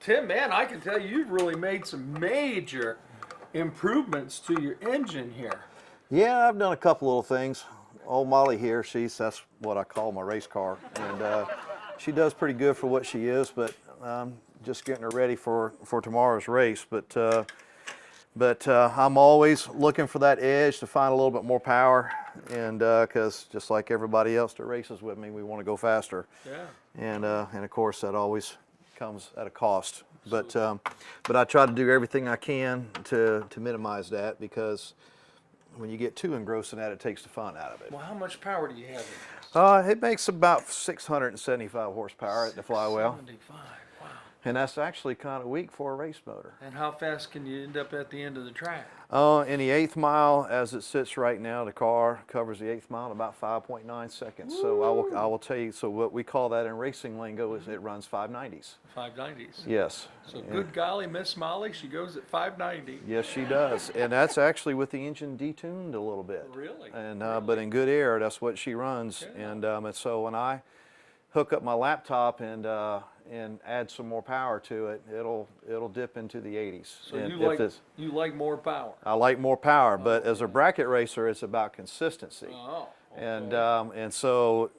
Tim, man, I can tell you've really made some major improvements to your engine here. Yeah, I've done a couple little things. Old Molly here, that's what I call my race car, and she does pretty good for what she is. But just getting her ready for tomorrow's race. But I'm always looking for that edge to find a little bit more power, and because just like everybody else that races with me, we want to go faster. Yeah. And of course that always comes at a cost. But I try to do everything I can to minimize that, because when you get too engrossed in that, it takes the fun out of it. Well, how much power do you have in this? It makes about 675 horsepower at the flywheel, 75. Wow. and that's actually kind of weak for a race motor. And how fast can you end up at the end of the track? In the 8th mile, as it sits right now, the car covers the 8th mile in about 5.9 seconds. Woo! So I will tell you, so what we call that in racing lingo is it runs 590s. 590s. Yes. So good golly, Miss Molly, she goes at 590. Yes, she does. And that's actually with the engine detuned a little bit. Really? And but in good air, that's what she runs. Yeah. And so when I hook up my laptop and add some more power to it, it'll dip into the 80s. So and you like more power. I like more power, but as a bracket racer, it's about consistency. Oh. Okay. And so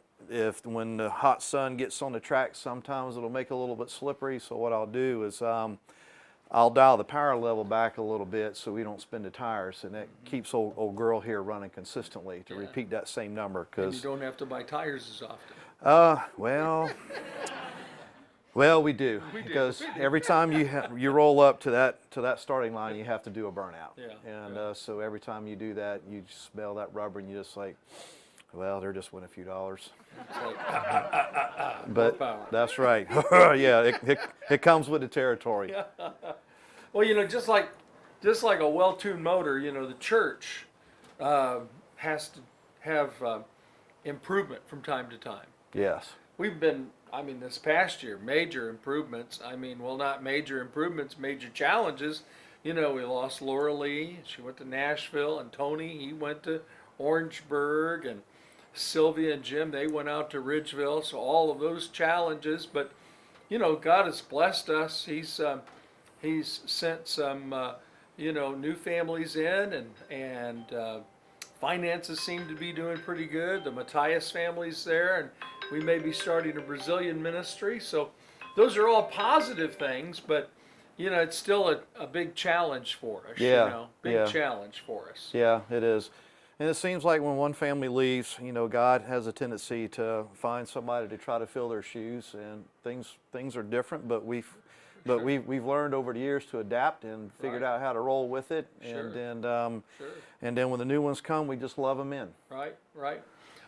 when the hot sun gets on the track, sometimes it'll make it a little bit slippery. So what I'll do is I'll dial the power level back a little bit so we don't spin the tires, and that keeps old girl here running consistently to repeat that same number. And you don't have to buy tires as often. Well, we do, because every time you roll up to that starting line, you have to do a burnout. Yeah, And so every time you do that, you smell that rubber, and you just like, well, they're just winning a few dollars. It's like, But power. that's right. Yeah, it comes with the territory. Yeah. Well, just like a well-tuned motor, the church has to have improvement from time to time. Yes. We've been, this past year, major improvements. Not major improvements, major challenges. We lost Laura Lee. She went to Nashville, and Tony, he went to Orangeburg, and Sylvia and Jim, they went out to Ridgeville. So all of those challenges, but God has blessed us. He's sent some new families in, and finances seem to be doing pretty good. The Matthias family's there, and we may be starting a Brazilian ministry. So those are all positive things, but it's still a big challenge for us. Yeah. Big challenge for us. Yeah, it is. And it seems like when one family leaves, God has a tendency to find somebody to try to fill their shoes, and things are different, but we've learned over the years to adapt and figured out how to roll with it. Sure. And then when the new ones come, we just love them in. Right.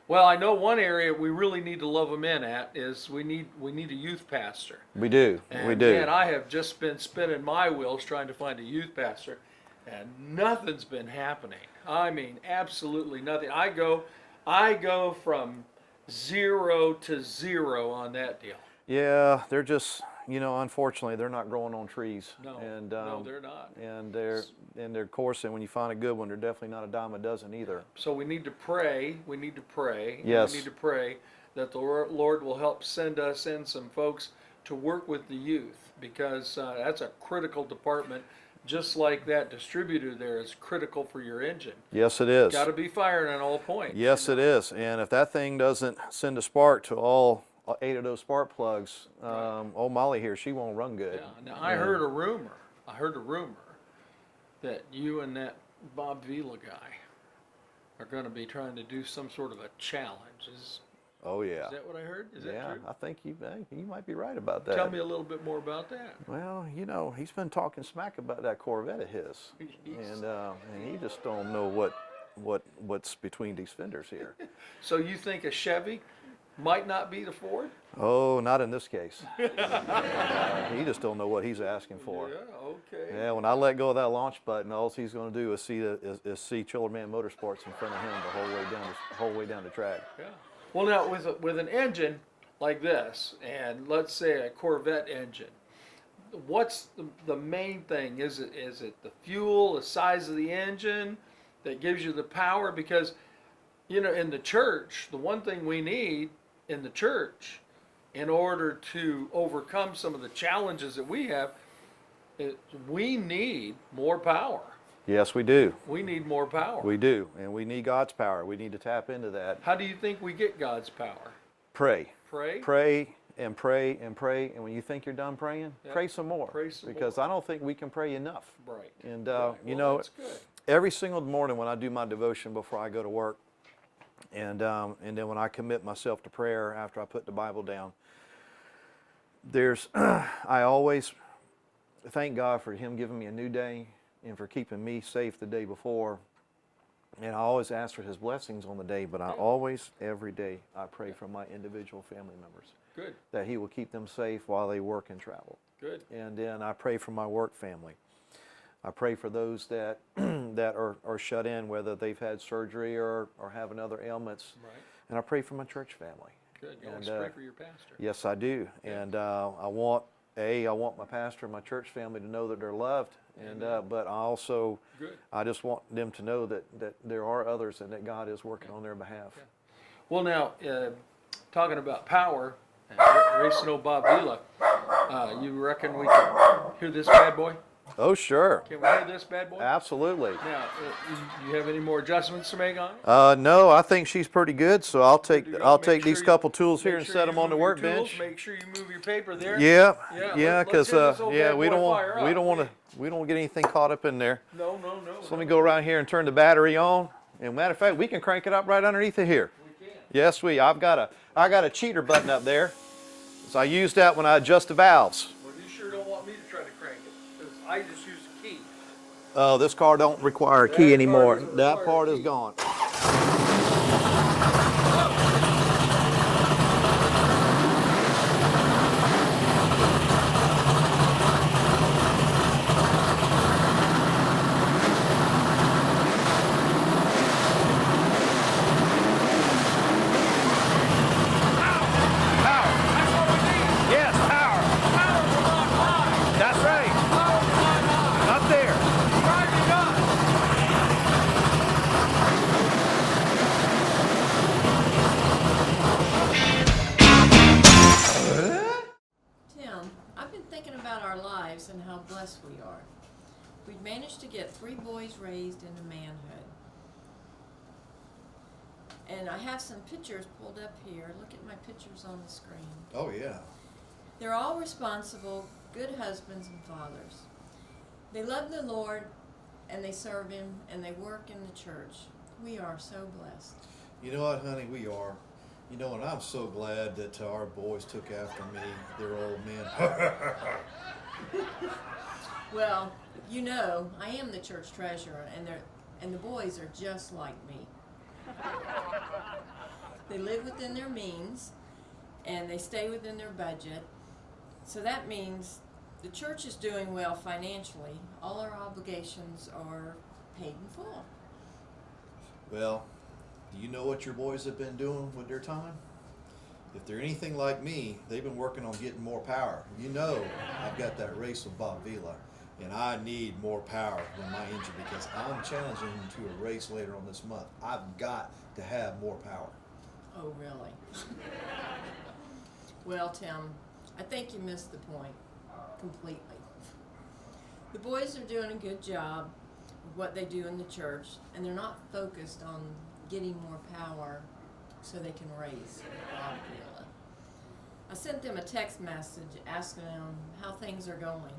Well, I know one area we really need to love them in at is we need a youth pastor. We do. And we do. Man, I have just been spinning my wheels trying to find a youth pastor, and nothing's been happening. Absolutely nothing. I go from 0 to 0 on that deal. Yeah, they're just, unfortunately, they're not growing on trees. No, they're not. And they're of course, and when you find a good one, they're definitely not a dime a dozen either. So we need to pray. Yes. We need to pray that the Lord will help send us in some folks to work with the youth, because that's a critical department. Just like that distributor there is critical for your engine. Yes, it is. Got to be firing on all points. Yes, it is. And if that thing doesn't send a spark to all 8 of those spark plugs, old Molly here, she won't run good. Yeah. Now, I heard a rumor that you and that Bob Vila guy are going to be trying to do some sort of a challenge. Oh, yeah. Is that what I heard? Is that true? I think you might be right about that. Tell me a little bit more about that. Well, he's been talking smack about that Corvette of his, and he just don't know what's between these fenders here. So you think a Chevy might not be the Ford? Oh, not in this case. He just don't know what he's asking for. Yeah, okay. Yeah, when I let go of that launch button, all he's going to do is see Chillerman Motorsports in front of him the whole way down the track. Yeah. Well, now with an engine like this, and let's say a Corvette engine, what's the main thing? Is it the fuel, the size of the engine that gives you the power? Because in the church, the one thing we need in the church in order to overcome some of the challenges that we have, we need more power. Yes, we do. We need more power. We do. And we need God's power. We need to tap into that. How do you think we get God's power? Pray. Pray? Pray and pray and pray. And when you think you're done praying, Yeah. pray some more. Pray some because more. I don't think we can pray enough. Right. And, Right. you Well, know, that's good. every single morning when I do my devotion before I go to work, and then when I commit myself to prayer after I put the Bible down, I always thank God for Him giving me a new day and for keeping me safe the day before. And I always ask for His blessings on the day, but I always, every day, I pray for my individual family members. Good. That He will keep them safe while they work and travel. Good. And then I pray for my work family. I pray for those that that are shut in, whether they've had surgery or having other ailments. Right. And I pray for my church family. Good. You And, always pray for your pastor. Yes, I do. Yeah. And I want my pastor and my church family to know that they're loved. And Amen. but Good. I just want them to know that there are others and that God is working on their behalf. Yeah. Well, now, talking about power, racing old Bob Vila, you reckon we can hear this bad boy? Oh, sure. Can we hear this bad boy? Absolutely. Now, you have any more adjustments to make on it? No, I think she's pretty good. So I'll take Pretty good. I'll Make take sure these you- couple tools here Make and sure set you them on the move your tools, workbench. Make sure you move your paper there. Yeah, Yeah, let's because hear this old bad we boy don't fire up. we don't want to get anything caught up in there. No. So let me go around here and turn the battery on. And matter of fact, we can crank it up right underneath it here. We can. Yes, I got a cheater button up there. So I use that when I adjust the valves. Well, you sure don't want me to try to crank it, because I just use a key. Oh, this car don't require a That key car anymore. doesn't That require a part is key. gone. Power. That's what we need. Yes, power. Power from on high. That's right. Power from on high. Up there. Driving us. Tim, I've been thinking about our lives and how blessed we are. We've managed to get 3 boys raised into manhood. And I have some pictures pulled up here. Look at my pictures on the screen. Oh, yeah. They're all responsible, good husbands and fathers. They love the Lord and they serve Him and they work in the church. We are so blessed. You know what, honey, we are. You know, and I'm so glad that our boys took after me. They're old men. Well, you know, I am the church treasurer, and the boys are just like me. They live within their means, and they stay within their budget. So that means the church is doing well financially. All our obligations are paid in full. Well, do you know what your boys have been doing with their time? If they're anything like me, they've been working on getting more power. You know, I've got that race with Bob Vila, and I need more power in my engine because I'm challenging him to a race later on this month. I've got to have more power. Oh, really? Well, Tim, I think you missed the point completely. The boys are doing a good job of what they do in the church, and they're not focused on getting more power so they can raise Bob Vila. I sent them a text message asking them how things are going.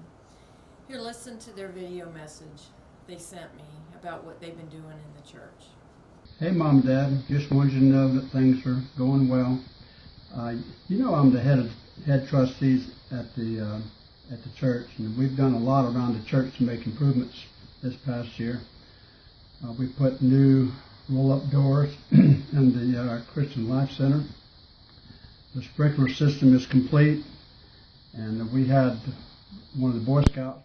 Here, listen to their video message they sent me about what they've been doing in the church. Hey, Mom and Dad, just wanted you to know that things are going well. You know I'm the head trustees at the church, and we've done a lot around the church to make improvements this past year. We put new roll-up doors in the Christian Life Center. The sprinkler system is complete, and we had one of the Boy Scouts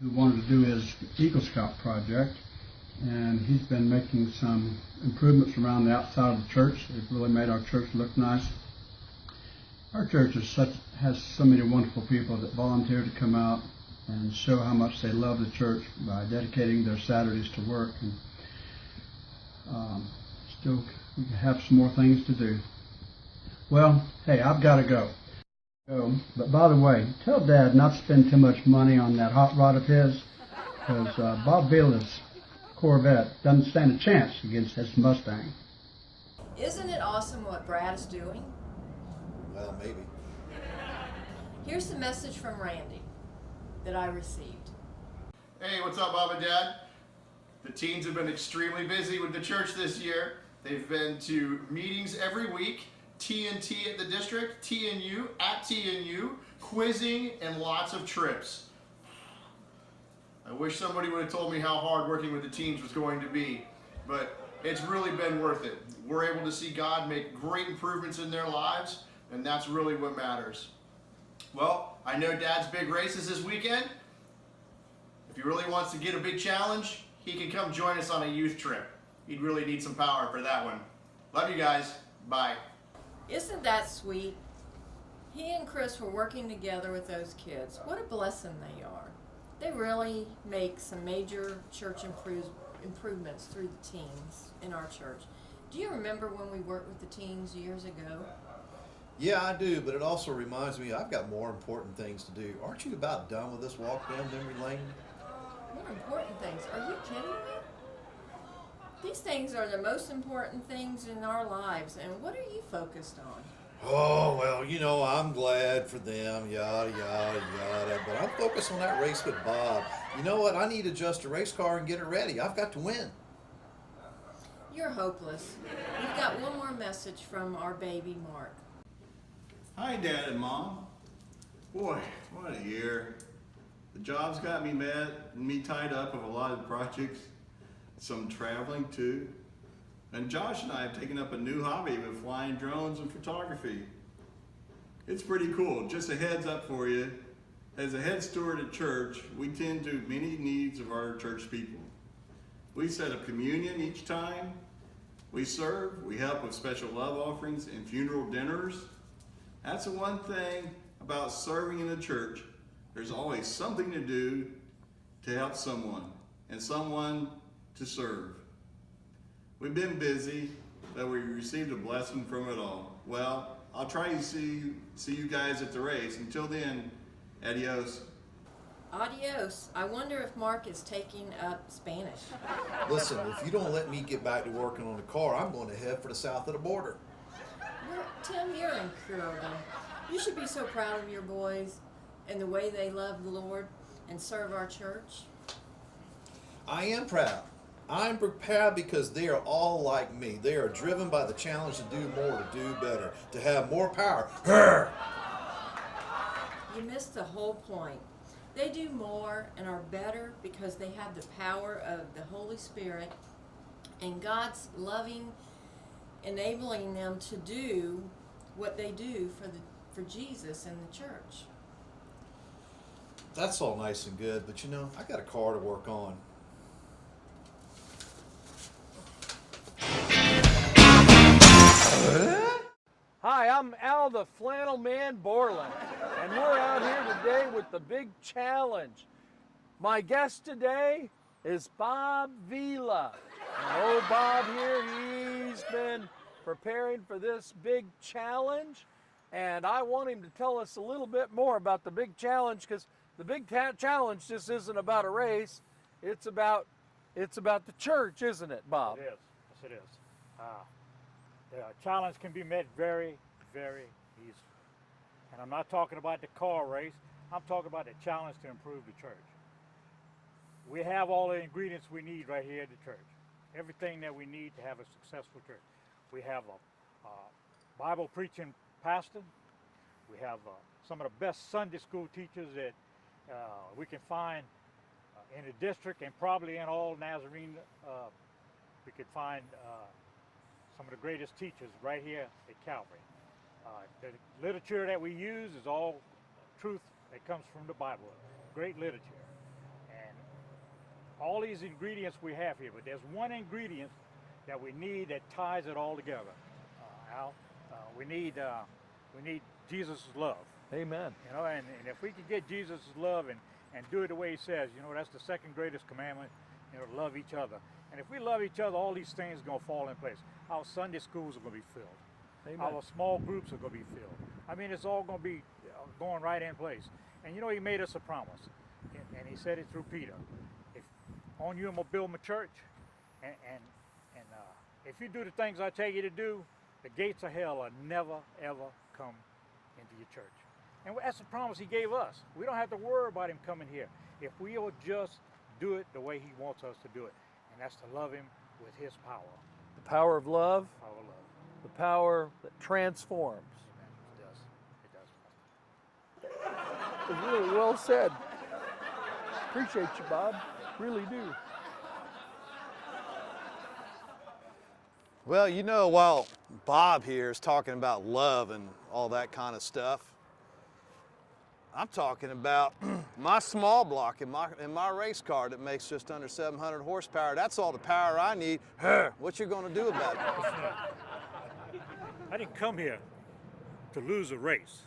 who wanted to do his Eagle Scout project, and he's been making some improvements around the outside of the church. They've really made our church look nice. Our church has so many wonderful people that volunteer to come out and show how much they love the church by dedicating their Saturdays to work. And still, we have some more things to do. Well, hey, I've got to go. Oh, but by the way, tell Dad not to spend too much money on that hot rod of his, because Bob Vila's Corvette doesn't stand a chance against this Mustang. Isn't it awesome what Brad is doing? Well, maybe. Here's the message from Randy that I received. Hey, what's up, Mom and Dad? The teens have been extremely busy with the church this year. They've been to meetings every week, TNT at the district, TNU at TNU, quizzing, and lots of trips. I wish somebody would have told me how hard working with the teens was going to be, but it's really been worth it. We're able to see God make great improvements in their lives, and that's really what matters. Well, I know Dad's big race is this weekend. If he really wants to get a big challenge, he can come join us on a youth trip. He'd really need some power for that one. Love you guys. Bye. Isn't that sweet? He and Chris were working together with those kids. What a blessing they are. They really make some major church improvements through the teens in our church. Do you remember when we worked with the teens years ago? Yeah, I do, but it also reminds me I've got more important things to do. Aren't you about done with this walk down memory lane? More important things. Are you kidding me? These things are the most important things in our lives, and what are you focused on? Oh, well, you know, I'm glad for them, yada, yada, yada, but I'm focused on that race with Bob. You know what? I need to adjust a race car and get it ready. I've got to win. You're hopeless. We've got one more message from our baby, Mark. Hi, Dad and Mom. Boy, what a year. The job's got me tied up with a lot of projects, some traveling too. And Josh and I have taken up a new hobby with flying drones and photography. It's pretty cool. Just a heads up for you. As a head steward at church, we tend to many needs of our church people. We set up communion each time. We serve. We help with special love offerings and funeral dinners. That's the one thing about serving in the church. There's always something to do to help someone and someone to serve. We've been busy, but we received a blessing from it all. Well, I'll try to see you guys at the race. Until then, adios. Adios. I wonder if Mark is taking up Spanish. Listen, if you don't let me get back to working on the car, I'm going to head for the south of the border. Tim, you're incurable. You should be so proud of your boys and the way they love the Lord and serve our church. I am proud. I'm proud because they are all like me. They are driven by the challenge to do more, to do better, to have more power. Her! You missed the whole point. They do more and are better because they have the power of the Holy Spirit and God's loving, enabling them to do what they do for Jesus and the church. That's all nice and good, but you know, I got a car to work on. Hi, I'm Al the Flannel Man Borland, and we're out here today with the big challenge. My guest today is Bob Vila. And old Bob here, he's been preparing for this big challenge, and I want him to tell us a little bit more about the big challenge, because the big challenge just isn't about a race, it's about the church, isn't it, Bob? It is. Yes, it is. The challenge can be met very, very easily. And I'm not talking about the car race. I'm talking about the challenge to improve the church. We have all the ingredients we need right here at the church. Everything that we need to have a successful church. We have a Bible preaching pastor. We have some of the best Sunday school teachers that we can find in the district, and probably in all Nazarene. We could find some of the greatest teachers right here at Calvary. The literature that we use is all truth that comes from the Bible, great literature. And all these ingredients we have here, but there's one ingredient that we need that ties it all together. Al, we need Jesus' love. Amen. You know, and if we could get Jesus' love and do it the way he says, you know, that's the second greatest commandment, you know, love each other. And if we love each other, all these things are going to fall in place. Our Sunday schools are going to be filled. Amen. Our small groups are going to be filled. I mean, it's all going to be going right in place. And you know, he made us a promise, and he said it through Peter. If on you I'm gonna build my church, and if you do the things I tell you to do, the gates of hell will never ever come into your church. And that's the promise he gave us. We don't have to worry about him coming here if we will just do it the way he wants us to do it, and that's to love him with his power. The power of love, Power of love. the power that transforms. It does. It's really well said. Appreciate you, Bob. Really do. Well, you know, while Bob here is talking about love and all that kind of stuff, I'm talking about my small block in my race car that makes just under 700 horsepower. That's all the power I need. What you gonna do about it? I didn't come here to lose a race,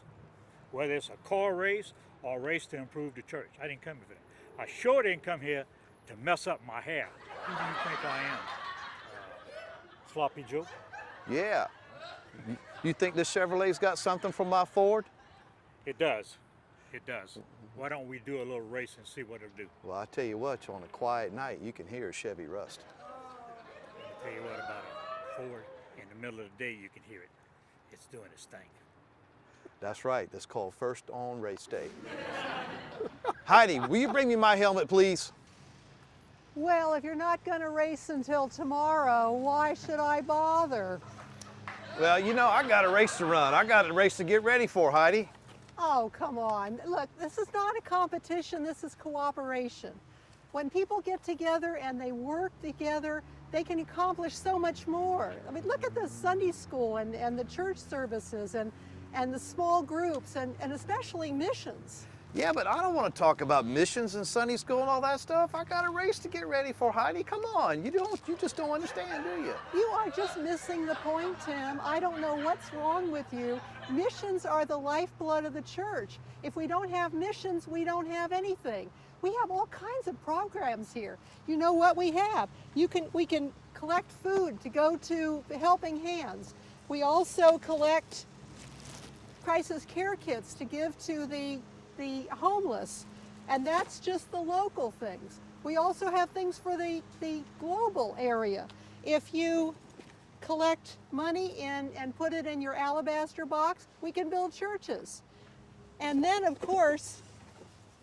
whether it's a car race or a race to improve the church. I didn't come here for that. I sure didn't come here to mess up my hair. Who do you think I am? Sloppy Joe? Yeah. You think this Chevrolet's got something from my Ford? It does. It does. Why don't we do a little race and see what it'll do? Well, I tell you what, on a quiet night, you can hear a Chevy rust. I'll tell you what about it. Ford, in the middle of the day, you can hear it. It's doing its thing. That's right. That's called first on race day. Heidi, will you bring me my helmet, please? Well, if you're not going to race until tomorrow, why should I bother? Well, you know, I got a race to run. I got a race to get ready for, Heidi. Oh, come on. Look, this is not a competition, this is cooperation. When people get together and they work together, they can accomplish so much more. I mean, look at the Sunday school and the church services and the small groups and especially missions. Yeah, but I don't want to talk about missions and Sunday school and all that stuff. I got a race to get ready for, Heidi. Come on, you just don't understand, do you? You are just missing the point, Tim. I don't know what's wrong with you. Missions are the lifeblood of the church. If we don't have missions, we don't have anything. We have all kinds of programs here. You know what we have? We can collect food to go to Helping Hands. We also collect crisis care kits to give to the homeless, and that's just the local things. We also have things for the global area. If you collect money and put it in your alabaster box, we can build churches. And then, of course,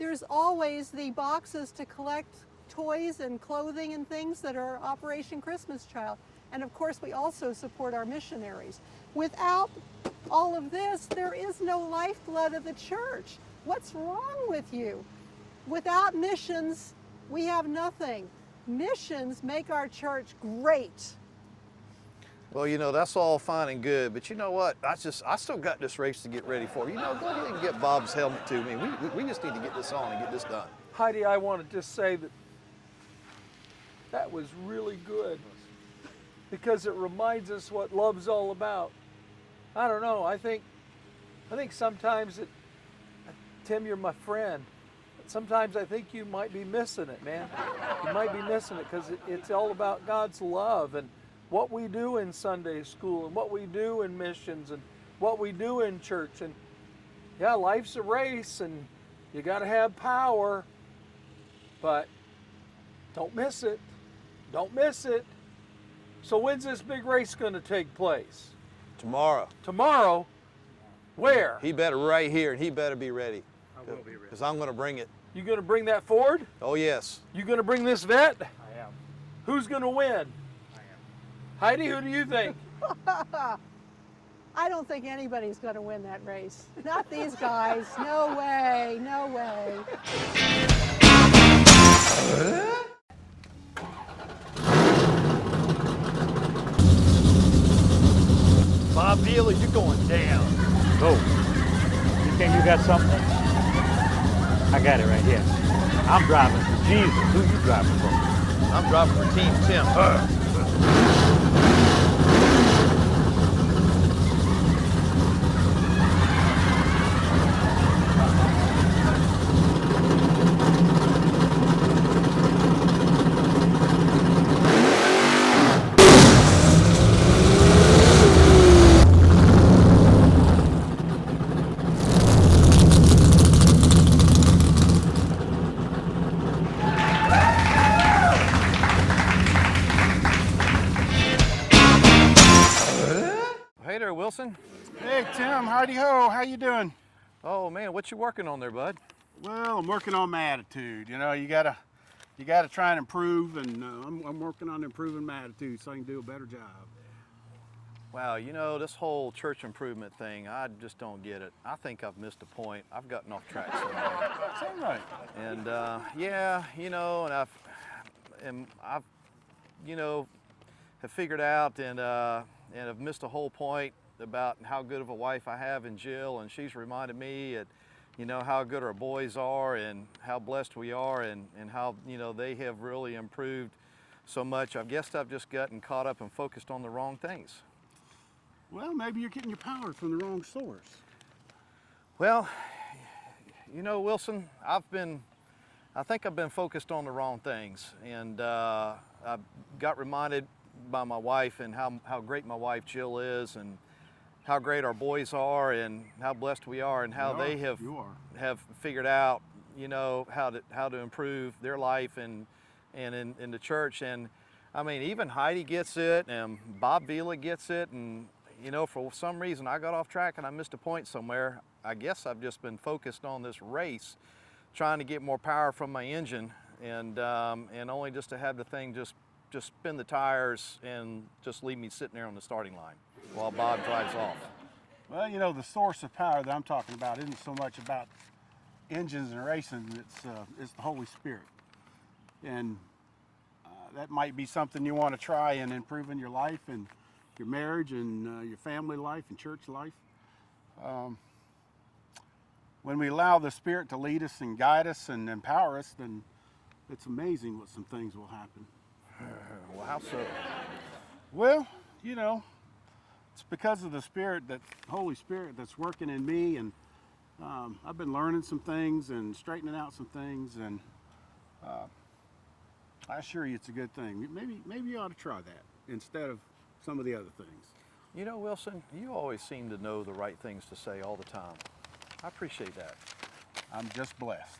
there's always the boxes to collect toys and clothing and things that are Operation Christmas Child. And of course, we also support our missionaries. Without all of this, there is no lifeblood of the church. What's wrong with you? Without missions, we have nothing. Missions make our church great. Well, you know, that's all fine and good, but you know what? I still got this race to get ready for. You know, go ahead and get Bob's helmet to me. We just need to get this on and get this done. Heidi, I want to just say that was really good because it reminds us what love's all about. I don't know. I think sometimes Tim, you're my friend. Sometimes I think you might be missing it, man. You might be missing it because it's all about God's love and what we do in Sunday school and what we do in missions and what we do in church. And yeah, life's a race and you got to have power, but don't miss it. Don't miss it. So when's this big race going to take place? Tomorrow. Tomorrow? Where? He better right here, and he better be ready. I will be ready. Because I'm going to bring it. You going to bring that Ford? Oh, yes. You going to bring this vet? I am. Who's going to win? I am. Heidi, who do you think? I don't think anybody's going to win that race. Not these guys. No way. No way. Bob Vila, you're going down. Go. You think you got something? I got it right here. I'm driving for Jesus. Who you driving for? I'm driving for Team Tim. Wilson. Hey Tim, howdy ho, how you doing? Oh man, what you working on there, bud? Well, I'm working on my attitude. You know, you gotta try and improve, and I'm working on improving my attitude so I can do a better job. Wow, you know, this whole church improvement thing, I just don't get it. I think I've missed a point. I've gotten off track somewhere. Sounds right. And yeah, you know, and I've, you know, have figured out and have missed a whole point about how good of a wife I have in Jill, and she's reminded me that, you know, how good our boys are and how blessed we are, and how, you know, they have really improved so much. I guess I've just gotten caught up and focused on the wrong things. Well, maybe you're getting your power from the wrong source. Well, you know, Wilson, I think I've been focused on the wrong things, and I got reminded by my wife and how great my wife Jill is, and how great our boys are, and how blessed we are, and how they have figured out, you know, how to improve their life and in the church. And I mean, even Heidi gets it, and Bob Vila gets it, and you know, for some reason I got off track and I missed a point somewhere. I guess I've just been focused on this race, trying to get more power from my engine, and only just to have the thing just spin the tires and just leave me sitting there on the starting line while Bob drives off. Well, you know, the source of power that I'm talking about isn't so much about engines and racing, it's the Holy Spirit. And that might be something you want to try in improving your life and your marriage and your family life and church life. When we allow the Spirit to lead us and guide us and empower us, then it's amazing what some things will happen. Well, how so? Well, you know, it's because of the Spirit, that Holy Spirit that's working in me, and I've been learning some things and straightening out some things, and I assure you it's a good thing. Maybe you ought to try that instead of some of the other things. You know, Wilson, you always seem to know the right things to say all the time. I appreciate that. I'm just blessed.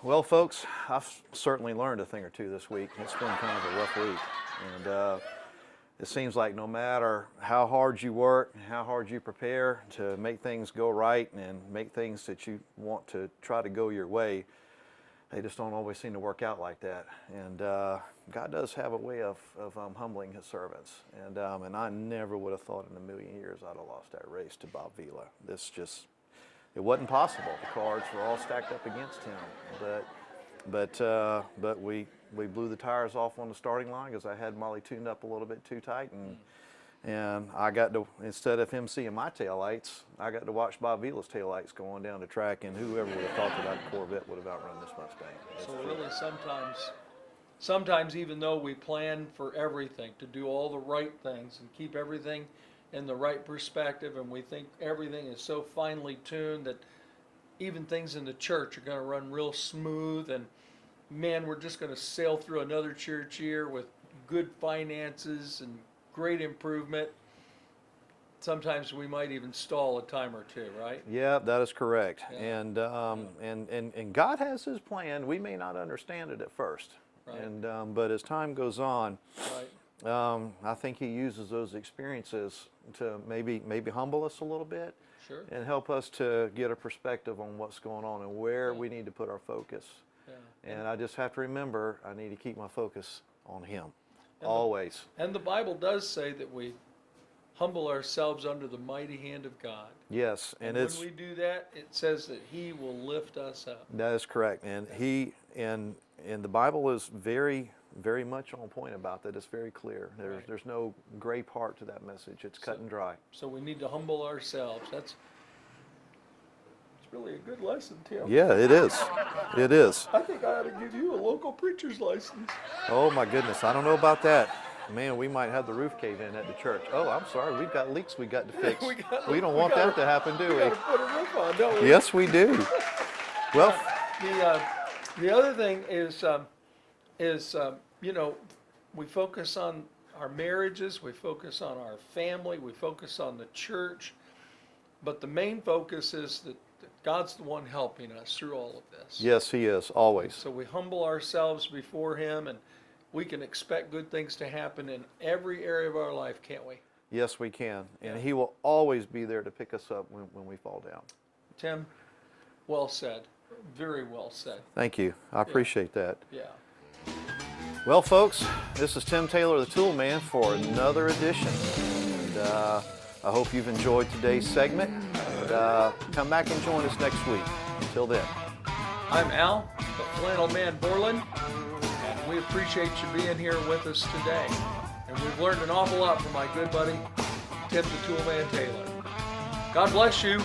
Well, folks, I've certainly learned a thing or two this week. It's been kind of a rough week, and it seems like no matter how hard you work, how hard you prepare to make things go right and make things that you want to try to go your way, they just don't always seem to work out like that. And God does have a way of humbling His servants. And I never would have thought in a million years I'd have lost that race to Bob Vila. It wasn't possible. The cards were all stacked up against him. But we blew the tires off on the starting line because I had Molly tuned up a little bit too tight, and I got to, instead of him seeing my taillights, I got to watch Bob Vila's taillights going down the track, and whoever would have thought that Corvette would have outrun this Mustang. So really sometimes even though we plan for everything, to do all the right things and keep everything in the right perspective, and we think everything is so finely tuned that even things in the church are going to run real smooth, and man, we're just going to sail through another church year with good finances and great improvement. Sometimes we might even stall a time or two, right? Yeah, that is correct. Yeah. And God has His plan. We may not understand it at first, Right. But as time goes on, Right. I think He uses those experiences to maybe humble us a little bit. Sure. And help us to get a perspective on what's going on and where we need to put our focus. Yeah. And I just have to remember I need to keep my focus on Him, always. And the Bible does say that we humble ourselves under the mighty hand of God. Yes, and when we do that, it says that He will lift us up. that is correct. And and the Bible is very, very much on point about that. It's very clear. There's no gray part to that message. It's cut and dry. So we need to humble ourselves. It's really a good lesson, Tim. Yeah, it is. It is. I think I ought to give you a local preacher's license. Oh my goodness, I don't know about that. Man, we might have the roof cave in at the church. Oh, I'm sorry, we've got leaks we got to fix. We don't want that to happen, do We we? got to put a roof on, don't we? Yes, we do. Well, the other thing is you know, we focus on our marriages, we focus on our family, we focus on the church, but the main focus is that God's the one helping us through all of this. yes, He is, always. So we humble ourselves before Him, we can expect good things to happen in every area of our life, can't we? Yes, we can. And Yeah. he will always be there to pick us up when we fall down. Tim, well said. Very well said. Thank you. I appreciate that. Yeah. Well, folks, this is Tim Taylor, the Tool Man, for another edition. And I hope you've enjoyed today's segment. And come back and join us next week. Until then. I'm Al, the Flannel Man Borland, and we appreciate you being here with us today. And we've learned an awful lot from my good buddy, Tim the Tool Man Taylor. God bless you.